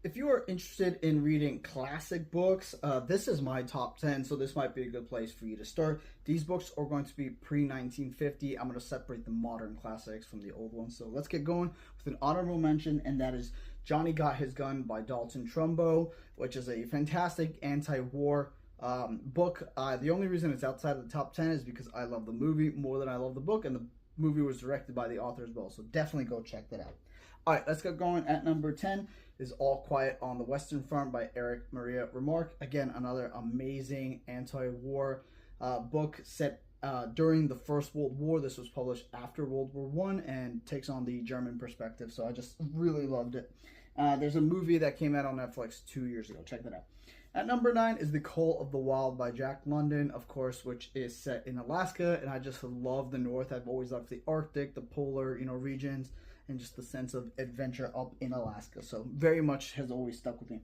if you are interested in reading classic books, this is my top 10, so this might be a good place for you to start. These books are going to be pre-1950. I'm going to separate the modern classics from the old ones. So let's get going with an honorable mention, and that is Johnny Got His Gun by Dalton Trumbo, which is a fantastic anti-war book. The only reason it's outside of the top 10 is because I love the movie more than I love the book, and the movie was directed by the author as well, so definitely go check that out. All right, let's get going. At number 10 is All Quiet on the Western Front by Erich Maria Remarque. Again, another amazing anti-war book set during the First World War. This was published after World War One and takes on the German perspective, so I just really loved it. There's a movie that came out on Netflix 2 years ago. Check that out. At number 9 is The Call of the Wild by Jack London, of course, which is set in Alaska, and I just love the North. I've always loved the Arctic, the polar, regions, and just the sense of adventure up in Alaska. So very much has always stuck with me.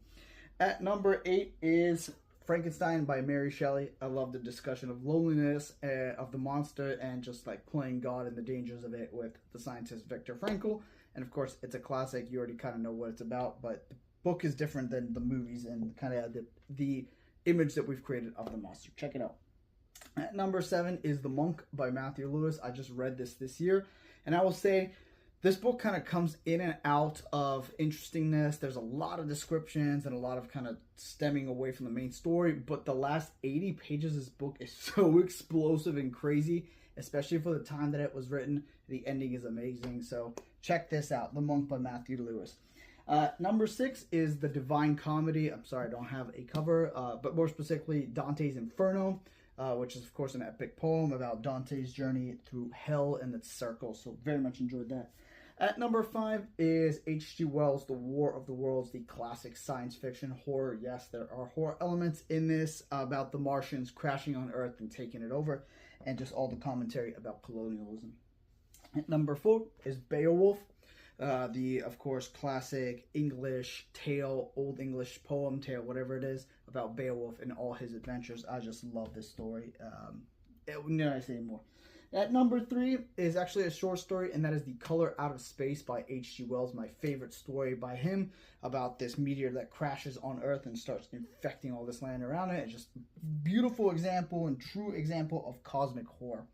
At number 8 is Frankenstein by Mary Shelley. I love the discussion of loneliness, of the monster, and just like playing God and the dangers of it with the scientist Viktor Frankl. And of course, it's a classic. You already kind of know what it's about, but the book is different than the movies and kind of the image that we've created of the monster. Check it out. At number 7 is The Monk by Matthew Lewis. I just read this year, and I will say this book kind of comes in and out of interestingness. There's a lot of descriptions and a lot of kind of stemming away from the main story, but the last 80 pages of this book is so explosive and crazy, especially for the time that it was written. The ending is amazing, so check this out, The Monk by Matthew Lewis. Number 6 is The Divine Comedy. I'm sorry, I don't have a cover, but more specifically, Dante's Inferno, which is, of course, an epic poem about Dante's journey through hell and its circle, so very much enjoyed that. At number 5 is H.G. Wells' The War of the Worlds, the classic science fiction horror. Yes, there are horror elements in this about the Martians crashing on Earth and taking it over, and just all the commentary about colonialism. At number 4 is Beowulf, the, of course, classic English tale, Old English poem tale, whatever it is, about Beowulf and all his adventures. I just love this story. Need I say more? At number 3 is actually a short story, and that is The Color Out of Space by H.G. Wells, my favorite story by him, about this meteor that crashes on Earth and starts infecting all this land around it. It's just a beautiful example and true example of cosmic horror.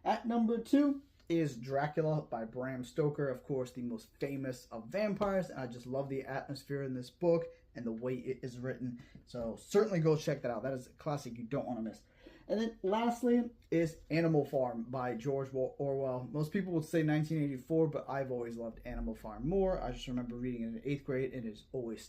At number 2 is Dracula by Bram Stoker, of course, the most famous of vampires, and I just love the atmosphere in this book and the way it is written, so certainly go check that out. That is a classic you don't want to miss. And then lastly is Animal Farm by George Orwell. Most people would say 1984, but I've always loved Animal Farm more. I just remember reading it in 8th grade, and it is always